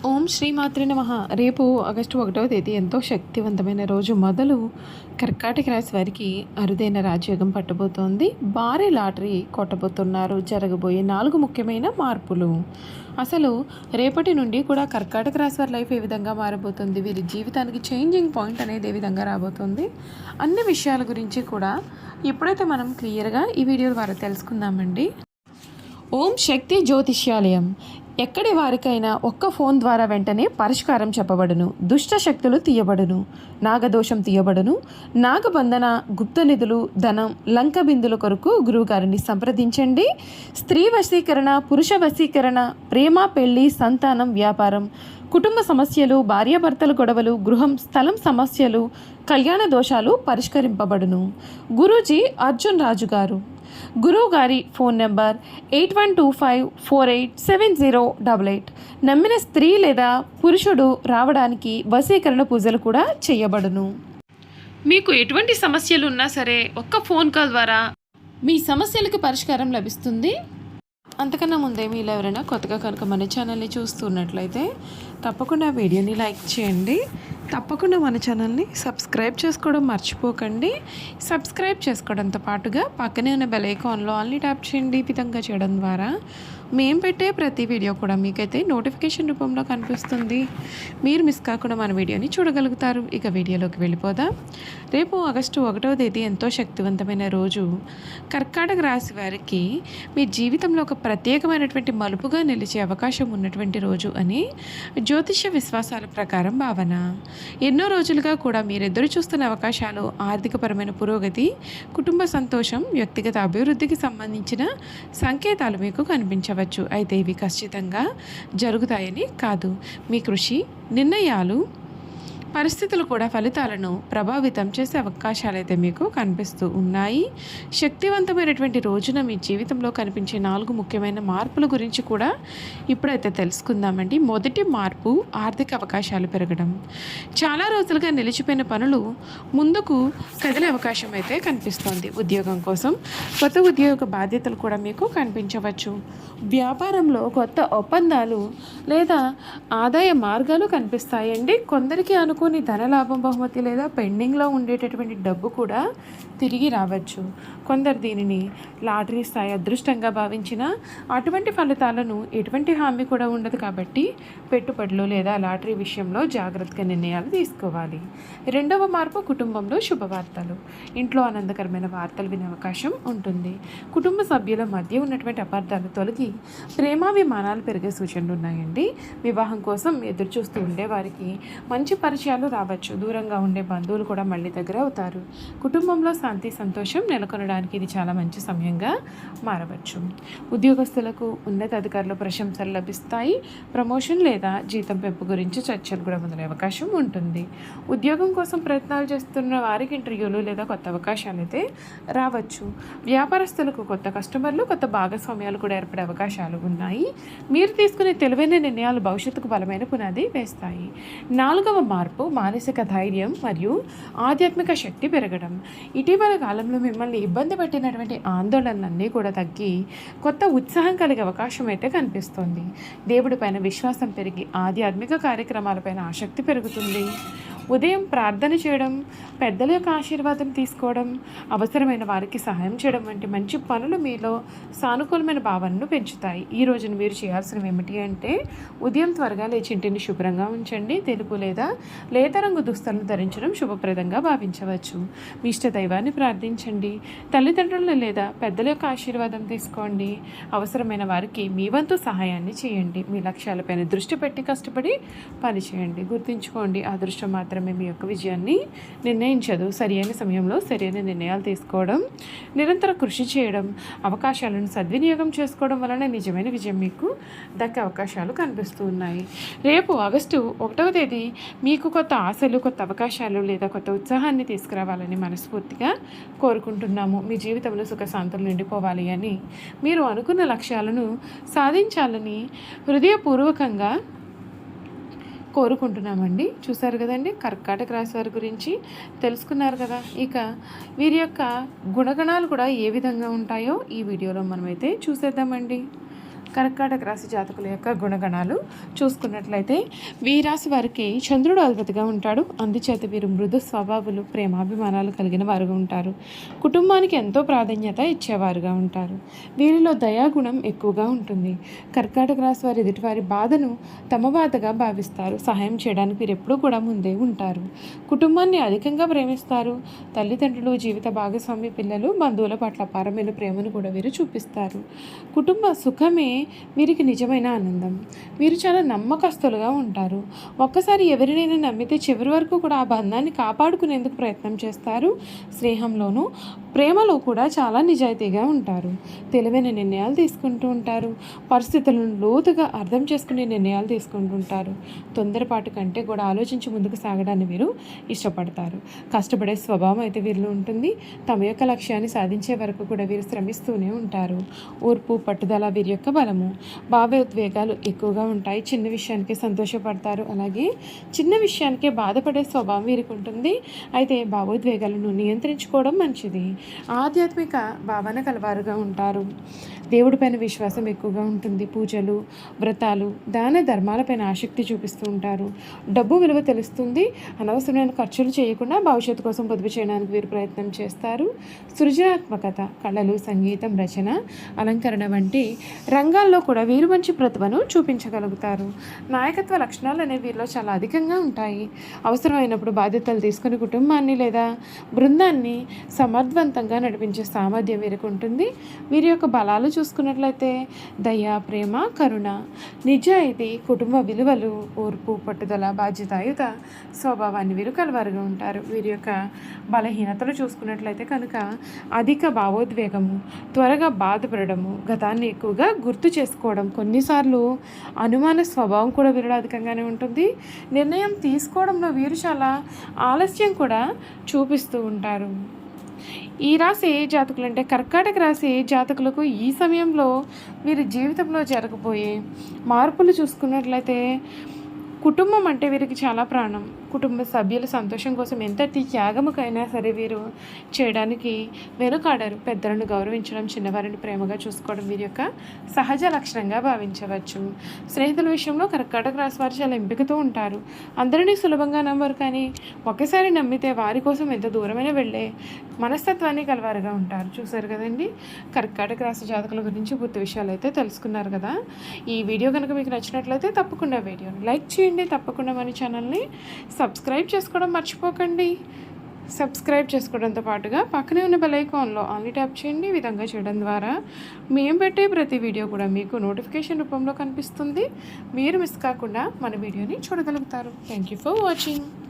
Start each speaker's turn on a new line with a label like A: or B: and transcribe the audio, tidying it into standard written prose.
A: ఓం శ్రీమాత్రే నమః. రేపు ఆగస్టు 1వ తేదీ ఎంతో శక్తివంతమైన రోజు మొదలు కర్కాటక రాశి వారికి అరుదైన రాజయోగం పట్టబోతోంది. భారీ లాటరీ కొట్టబోతున్నారు. జరగబోయే 4 ముఖ్యమైన మార్పులు. అసలు రేపటి నుండి కూడా కర్కాటక రాశి వారి లైఫ్ ఏ విధంగా మారబోతుంది, వీరి జీవితానికి చేంజింగ్ పాయింట్ అనేది ఏ విధంగా రాబోతుంది, అన్ని విషయాల గురించి కూడా ఇప్పుడైతే మనం క్లియర్గా ఈ వీడియో ద్వారా తెలుసుకుందామండి. ఓం శక్తి జ్యోతిష్యాలయం. ఎక్కడి వారికైనా ఒక్క ఫోన్ ద్వారా వెంటనే పరిష్కారం చెప్పబడును. దుష్ట శక్తులు తీయబడును, నాగదోషం తీయబడును, నాగబంధన, గుప్త నిధులు, ధనం, లంక బిందుల కొరకు గురువుగారిని సంప్రదించండి. స్త్రీ వశీకరణ, పురుష వశీకరణ, ప్రేమ, పెళ్లి, సంతానం, వ్యాపారం, కుటుంబ సమస్యలు, భార్యాభర్తల గొడవలు, గృహం, స్థలం సమస్యలు, కళ్యాణ దోషాలు పరిష్కరింపబడును. గురూజీ అర్జున్ రాజు గారు. గురువు గారి ఫోన్ నెంబర్ 8125487088. నమ్మిన స్త్రీ లేదా పురుషుడు రావడానికి వశీకరణ పూజలు కూడా చేయబడును. మీకు ఎటువంటి సమస్యలు ఉన్నా సరే ఒక్క ఫోన్ కాల్ ద్వారా మీ సమస్యలకు పరిష్కారం లభిస్తుంది. అంతకన్నా ముందే మీరు ఎవరైనా కొత్తగా కనుక మన ఛానల్ని చూస్తున్నట్లయితే తప్పకుండా వీడియోని లైక్ చేయండి. తప్పకుండా మన ఛానల్ని సబ్స్క్రైబ్ చేసుకోవడం మర్చిపోకండి. సబ్స్క్రైబ్ చేసుకోవడంతో పాటుగా పక్కనే ఉన్న బెల్ ఐకాన్లో ఆల్ని ట్యాప్ చేయండి. ఈ విధంగా చేయడం ద్వారా మేము పెట్టే ప్రతి వీడియో కూడా మీకైతే నోటిఫికేషన్ రూపంలో కనిపిస్తుంది. మీరు మిస్ కాకుండా మన వీడియోని చూడగలుగుతారు. ఇక వీడియోలోకి వెళ్ళిపోదాం. రేపు ఆగస్టు 1వ తేదీ ఎంతో శక్తివంతమైన రోజు. కర్కాటక రాశి వారికి మీ జీవితంలో ఒక ప్రత్యేకమైనటువంటి మలుపుగా నిలిచే అవకాశం ఉన్నటువంటి రోజు అని జ్యోతిష్య విశ్వాసాల ప్రకారం భావన. ఎన్నో రోజులుగా కూడా మీరు ఎదురు చూస్తున్న అవకాశాలు, ఆర్థికపరమైన పురోగతి, కుటుంబ సంతోషం, వ్యక్తిగత అభివృద్ధికి సంబంధించిన సంకేతాలు మీకు కనిపించవచ్చు. అయితే ఇవి ఖచ్చితంగా జరుగుతాయని కాదు. మీ కృషి, నిర్ణయాలు, పరిస్థితులు కూడా ఫలితాలను ప్రభావితం చేసే అవకాశాలు అయితే మీకు కనిపిస్తూ ఉన్నాయి. శక్తివంతమైనటువంటి రోజున మీ జీవితంలో కనిపించే 4 ముఖ్యమైన మార్పుల గురించి కూడా ఇప్పుడైతే తెలుసుకుందామండి. మొదటి మార్పు ఆర్థిక అవకాశాలు పెరగడం. చాలా రోజులుగా నిలిచిపోయిన పనులు ముందుకు కదిలే అవకాశం అయితే కనిపిస్తోంది. ఉద్యోగం కోసం కొత్త ఉద్యోగ బాధ్యతలు కూడా మీకు కనిపించవచ్చు. వ్యాపారంలో కొత్త ఒప్పందాలు లేదా ఆదాయ మార్గాలు కనిపిస్తాయండి. కొందరికి అనుకోని ధనలాభం, బహుమతి లేదా పెండింగ్లో ఉండేటటువంటి డబ్బు కూడా తిరిగి రావచ్చు. కొందరు దీనిని లాటరీ స్థాయి అదృష్టంగా భావించిన అటువంటి ఫలితాలను ఎటువంటి హామీ కూడా ఉండదు. కాబట్టి పెట్టుబడులు లేదా లాటరీ విషయంలో జాగ్రత్తగా నిర్ణయాలు తీసుకోవాలి. రెండవ మార్పు కుటుంబంలో శుభవార్తలు. ఇంట్లో ఆనందకరమైన వార్తలు వినే అవకాశం ఉంటుంది. కుటుంబ సభ్యుల మధ్య ఉన్నటువంటి అపార్థాలు తొలగి ప్రేమాభిమానాలు పెరిగే సూచనలు ఉన్నాయండి. వివాహం కోసం ఎదురు చూస్తూ ఉండేవారికి మంచి పరిచయాలు రావచ్చు. దూరంగా ఉండే బంధువులు కూడా మళ్ళీ దగ్గర అవుతారు. కుటుంబంలో శాంతి, సంతోషం నెలకొనడానికి ఇది చాలా మంచి సమయంగా మారవచ్చు. ఉద్యోగస్తులకు ఉన్నతాధికారుల ప్రశంసలు లభిస్తాయి. ప్రమోషన్ లేదా జీతం పెంపు గురించి చర్చలు కూడా మొదలయ్యే అవకాశం ఉంటుంది. ఉద్యోగం కోసం ప్రయత్నాలు చేస్తున్న వారికి ఇంటర్వ్యూలు లేదా కొత్త అవకాశాలు అయితే రావచ్చు. వ్యాపారస్తులకు కొత్త కస్టమర్లు, కొత్త భాగస్వామ్యాలు కూడా ఏర్పడే అవకాశాలు ఉన్నాయి. మీరు తీసుకునే తెలివైన నిర్ణయాలు భవిష్యత్తుకు బలమైన పునాది వేస్తాయి. 4వ మార్పు మానసిక ధైర్యం మరియు ఆధ్యాత్మిక శక్తి పెరగడం. ఇటీవల కాలంలో మిమ్మల్ని ఇబ్బంది పెట్టినటువంటి ఆందోళనలన్నీ కూడా తగ్గి కొత్త ఉత్సాహం కలిగే అవకాశం అయితే కనిపిస్తుంది. దేవుడిపైన విశ్వాసం పెరిగి ఆధ్యాత్మిక కార్యక్రమాలపైన ఆసక్తి పెరుగుతుంది. ఉదయం ప్రార్థన చేయడం, పెద్దల యొక్క ఆశీర్వాదం తీసుకోవడం, అవసరమైన వారికి సహాయం చేయడం వంటి మంచి పనులు మీలో సానుకూలమైన భావనను పెంచుతాయి. ఈ రోజున మీరు చేయాల్సినవి ఏమిటి అంటే ఉదయం త్వరగా లేచి ఇంటిని శుభ్రంగా ఉంచండి. తెలుపు లేదా లేత రంగు దుస్తులను ధరించడం శుభప్రదంగా భావించవచ్చు. మీ ఇష్ట దైవాన్ని ప్రార్థించండి. తల్లిదండ్రులు లేదా పెద్దల యొక్క ఆశీర్వాదం తీసుకోండి. అవసరమైన వారికి మీ వంతు సహాయాన్ని చేయండి. మీ లక్ష్యాలపైన దృష్టి పెట్టి కష్టపడి పనిచేయండి. గుర్తుంచుకోండి, అదృష్టం మాత్రమే మీ యొక్క విజయాన్ని నిర్ణయించదు. సరైన సమయంలో సరైన నిర్ణయాలు తీసుకోవడం, నిరంతర కృషి చేయడం, అవకాశాలను సద్వినియోగం చేసుకోవడం వలన నిజమైన విజయం మీకు దక్కే అవకాశాలు కనిపిస్తూ ఉన్నాయి. రేపు ఆగస్టు 1వ తేదీ మీకు కొత్త ఆశలు, కొత్త అవకాశాలు లేదా కొత్త ఉత్సాహాన్ని తీసుకురావాలని మనస్ఫూర్తిగా కోరుకుంటున్నాము. మీ జీవితంలో సుఖశాంతులు నిండిపోవాలి అని, మీరు అనుకున్న లక్ష్యాలను సాధించాలని హృదయపూర్వకంగా కోరుకుంటున్నామండి. చూసారు కదండి, కర్కాటక రాశి వారి గురించి తెలుసుకున్నారు కదా. ఇక వీరి యొక్క గుణగణాలు కూడా ఏ విధంగా ఉంటాయో ఈ వీడియోలో మనమైతే చూసేద్దామండి. కర్కాటక రాశి జాతకుల యొక్క గుణగణాలు చూసుకున్నట్లయితే ఈ రాశి వారికి చంద్రుడు అధిపతిగా ఉంటాడు. అందుచేత వీరు మృదు స్వభావాలు, ప్రేమాభిమానాలు కలిగిన వారుగా ఉంటారు. కుటుంబానికి ఎంతో ప్రాధాన్యత ఇచ్చేవారుగా ఉంటారు. వీరిలో దయాగుణం ఎక్కువగా ఉంటుంది. కర్కాటక రాశి వారి ఎదుటివారి బాధను తమ బాధగా భావిస్తారు. సహాయం చేయడానికి వీరు ఎప్పుడూ కూడా ముందే ఉంటారు. కుటుంబాన్ని అధికంగా ప్రేమిస్తారు. తల్లిదండ్రులు, జీవిత భాగస్వామి, పిల్లలు, బంధువుల పట్ల అపారమైన ప్రేమను కూడా వీరు చూపిస్తారు. కుటుంబ సుఖమే వీరికి నిజమైన ఆనందం. వీరు చాలా నమ్మకస్తులుగా ఉంటారు. ఒక్కసారి ఎవరినైనా నమ్మితే చివరి వరకు కూడా ఆ బంధాన్ని కాపాడుకునేందుకు ప్రయత్నం చేస్తారు. స్నేహంలోనూ ప్రేమలో కూడా చాలా నిజాయితీగా ఉంటారు. తెలివైన నిర్ణయాలు తీసుకుంటూ ఉంటారు. పరిస్థితులను లోతుగా అర్థం చేసుకునే నిర్ణయాలు తీసుకుంటూ ఉంటారు. తొందరపాటు కంటే కూడా ఆలోచించి ముందుకు సాగడాన్ని వీరు ఇష్టపడతారు. కష్టపడే స్వభావం అయితే వీరిలో ఉంటుంది. తమ యొక్క లక్ష్యాన్ని సాధించే వరకు కూడా వీరు శ్రమిస్తూనే ఉంటారు. ఓర్పు, పట్టుదల వీరి యొక్క బలము. భావోద్వేగాలు ఎక్కువగా ఉంటాయి. చిన్న విషయానికి సంతోషపడతారు. అలాగే చిన్న విషయానికే బాధపడే స్వభావం వీరికి ఉంటుంది. అయితే భావోద్వేగాలను నియంత్రించుకోవడం మంచిది. ఆధ్యాత్మిక భావన కలవారుగా ఉంటారు. దేవుడిపైన విశ్వాసం ఎక్కువగా ఉంటుంది. పూజలు, వ్రతాలు, దాన ధర్మాలపైన ఆసక్తి చూపిస్తూ ఉంటారు. డబ్బు విలువ తెలుస్తుంది. అనవసరమైన ఖర్చులు చేయకుండా భవిష్యత్తు కోసం పొదుపు చేయడానికి వీరు ప్రయత్నం చేస్తారు. సృజనాత్మకత, కళలు, సంగీతం, రచన, అలంకరణ వంటి రంగాల్లో కూడా వీరు మంచి ప్రతిభను చూపించగలుగుతారు. నాయకత్వ లక్షణాలు అనేవి వీరిలో చాలా అధికంగా ఉంటాయి. అవసరమైనప్పుడు బాధ్యతలు తీసుకుని కుటుంబాన్ని లేదా బృందాన్ని సమర్థవంతంగా నడిపించే సామర్థ్యం వీరికి ఉంటుంది. వీరి యొక్క బలాలు చూసుకున్నట్లయితే దయ, ప్రేమ, కరుణ, నిజాయితీ, కుటుంబ విలువలు, ఓర్పు, పట్టుదల, బాధ్యతాయుత స్వభావాన్ని వీరు కలవారుగా ఉంటారు. వీరి యొక్క బలహీనతలు చూసుకున్నట్లయితే కనుక అధిక భావోద్వేగము, త్వరగా బాధపడము, గతాన్ని ఎక్కువగా గుర్తు చేసుకోవడం, కొన్నిసార్లు అనుమాన స్వభావం కూడా వీరిలో అధికంగానే ఉంటుంది. నిర్ణయం తీసుకోవడంలో వీరు చాలా ఆలస్యం కూడా చూపిస్తూ ఉంటారు. ఈ రాశి జాతకులు అంటే కర్కాటక రాశి జాతకులకు ఈ సమయంలో వీరి జీవితంలో జరగబోయే మార్పులు చూసుకున్నట్లయితే కుటుంబం అంటే వీరికి చాలా ప్రాణం. కుటుంబ సభ్యుల సంతోషం కోసం ఎంత త్యాగముకైనా సరే వీరు చేయడానికి వెనుకాడరు. పెద్దలను గౌరవించడం, చిన్నవారిని ప్రేమగా చూసుకోవడం వీరి యొక్క సహజ లక్షణంగా భావించవచ్చు. స్నేహితుల విషయంలో కర్కాటక రాశి వారు చాలా ఎంపికతో ఉంటారు. అందరినీ సులభంగా నమ్మరు, కానీ ఒకసారి నమ్మితే వారి కోసం ఎంత దూరమైనా వెళ్ళే మనస్తత్వాన్ని కలవారుగా ఉంటారు. చూసారు కదండి, కర్కాటక రాశి జాతకుల గురించి పూర్తి విషయాలు అయితే తెలుసుకున్నారు కదా. ఈ వీడియో కనుక మీకు నచ్చినట్లయితే తప్పకుండా వీడియోని లైక్ చేయండి. తప్పకుండా మన ఛానల్ని సబ్స్క్రైబ్ చేసుకోవడం మర్చిపోకండి. సబ్స్క్రైబ్ చేసుకోవడంతో పాటుగా పక్కనే ఉన్న బెల్ ఐకాన్లో ఆన్లీ ట్యాప్ చేయండి. ఈ విధంగా చేయడం ద్వారా మేము పెట్టే ప్రతి వీడియో కూడా మీకు నోటిఫికేషన్ రూపంలో కనిపిస్తుంది. మీరు మిస్ కాకుండా మన వీడియోని చూడగలుగుతారు. Thank you for watching.